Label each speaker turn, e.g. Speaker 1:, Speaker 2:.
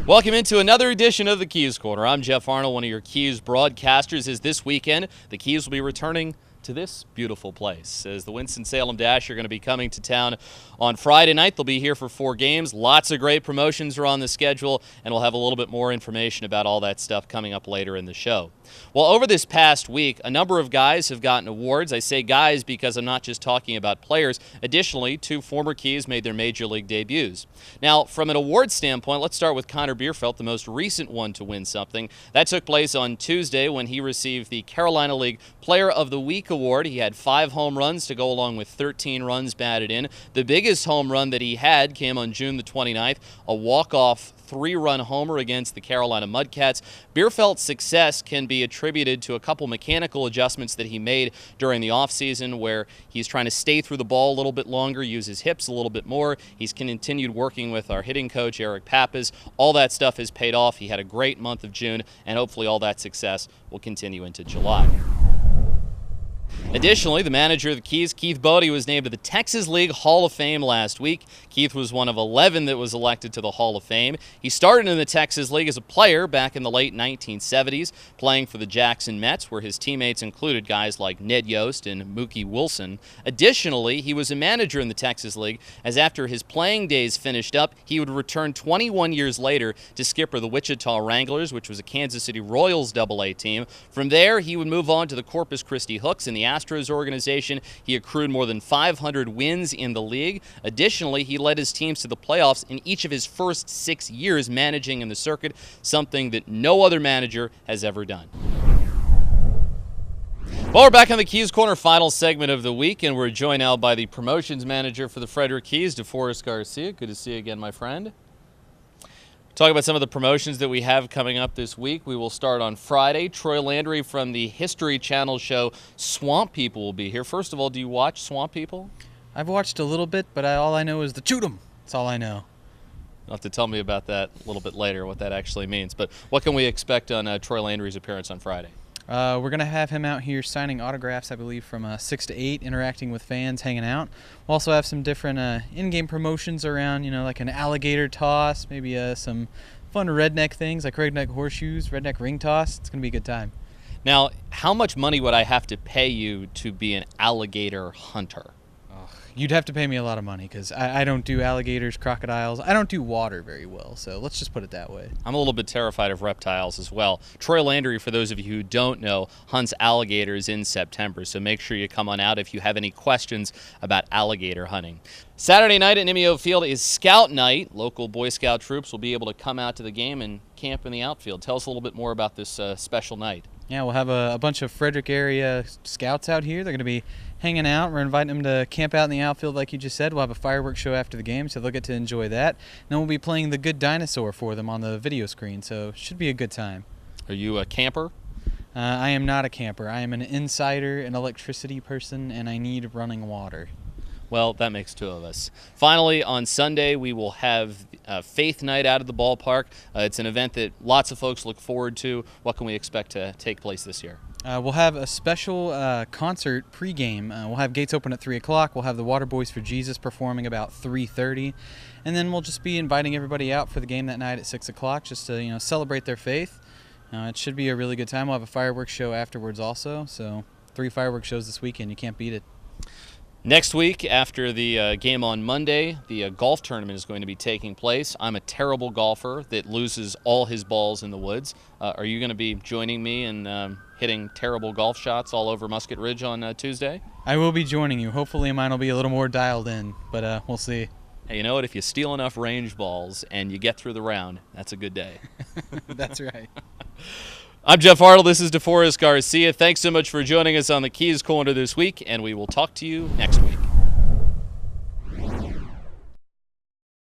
Speaker 1: Welcome into another edition of the Keys Corner. I'm Jeff Arnold, one of your Keys broadcasters. As this weekend, the Keys will be returning to this beautiful place. As the Winston-Salem Dash are going to be coming to town on Friday night. They'll be here for 4 games. Lots of great promotions are on the schedule, and we'll have a little bit more information about all that stuff coming up later in the show. Well, over this past week, a number of guys have gotten awards. I say guys because I'm not just talking about players. Additionally, 2 former Keys made their Major League debuts. Now, from an award standpoint, let's start with Connor Beerfelt, the most recent one to win something. That took place on Tuesday when he received the Carolina League Player of the Week award. He had 5 home runs to go along with 13 runs batted in. The biggest home run that he had came on June the 29th, a walk-off 3-run homer against the Carolina Mudcats. Beerfelt's success can be attributed to a couple mechanical adjustments that he made during the offseason, where he's trying to stay through the ball a little bit longer, use his hips a little bit more. He's continued working with our hitting coach, Eric Pappas. All that stuff has paid off. He had a great month of June, and hopefully all that success will continue into July. Additionally, the manager of the Keys, Keith Bodie, was named to the Texas League Hall of Fame last week. Keith was one of 11 that was elected to the Hall of Fame. He started in the Texas League as a player back in the late 1970s, playing for the Jackson Mets, where his teammates included guys like Ned Yost and Mookie Wilson. Additionally, he was a manager in the Texas League, as after his playing days finished up, he would return 21 years later to skipper the Wichita Wranglers, which was a Kansas City Royals AA team. From there, he would move on to the Corpus Christi Hooks in the Astros organization. He accrued more than 500 wins in the league. Additionally, he led his teams to the playoffs in each of his first 6 years managing in the circuit, something that no other manager has ever done. Well, we're back on the Keys Corner final segment of the week, and we're joined now by the promotions manager for the Frederick Keys, DeForest Garcia. Good to see you again, my friend. Talk about some of the promotions that we have coming up this week. We will start on Friday. Troy Landry from the History Channel show Swamp People will be here. First of all, do you watch Swamp People?
Speaker 2: I've watched a little bit, but all I know is the shoot 'em. That's all I know.
Speaker 1: You'll have to tell me about that a little bit later, what that actually means. But what can we expect on Troy Landry's appearance on Friday?
Speaker 2: We're going to have him out here signing autographs, I believe, from 6 to 8, interacting with fans, hanging out. We'll also have some different in-game promotions around, like an alligator toss, maybe some fun redneck things like redneck horseshoes, redneck ring toss. It's going to be a good time.
Speaker 1: Now, how much money would I have to pay you to be an alligator hunter?
Speaker 2: You'd have to pay me a lot of money because I don't do alligators, crocodiles. I don't do water very well, so let's just put it that way.
Speaker 1: I'm a little bit terrified of reptiles as well. Troy Landry, for those of you who don't know, hunts alligators in September, so make sure you come on out if you have any questions about alligator hunting. Saturday night at Nimio Field is Scout Night. Local Boy Scout troops will be able to come out to the game and camp in the outfield. Tell us a little bit more about this special night.
Speaker 2: Yeah, we'll have a bunch of Frederick area scouts out here. They're going to be hanging out. We're inviting them to camp out in the outfield like you just said. We'll have a fireworks show after the game, so they'll get to enjoy that. And then we'll be playing The Good Dinosaur for them on the video screen, so it should be a good time.
Speaker 1: Are you a camper?
Speaker 2: I am not a camper. I am an insider, an electricity person, and I need running water.
Speaker 1: Well, that makes 2 of us. Finally, on Sunday, we will have Faith Night out at the ballpark. It's an event that lots of folks look forward to. What can we expect to take place this year?
Speaker 2: We'll have a special concert pregame. We'll have gates open at 3 o'clock. We'll have the Water Boys for Jesus performing about 3:30. And then we'll just be inviting everybody out for the game that night at 6 o'clock just to celebrate their faith. It should be a really good time. We'll have a fireworks show afterwards also. So 3 fireworks shows this weekend. You can't beat it.
Speaker 1: Next week, after the game on Monday, the golf tournament is going to be taking place. I'm a terrible golfer that loses all his balls in the woods. Are you going to be joining me in hitting terrible golf shots all over Musket Ridge on Tuesday?
Speaker 2: I will be joining you. Hopefully mine will be a little more dialed in, but we'll see.
Speaker 1: Hey, you know what? If you steal enough range balls and you get through the round, that's a good day.
Speaker 2: That's right.
Speaker 1: I'm Jeff Arnold. This is DeForest Garcia. Thanks so much for joining us on the Keys Corner this week, and we will talk to you next week.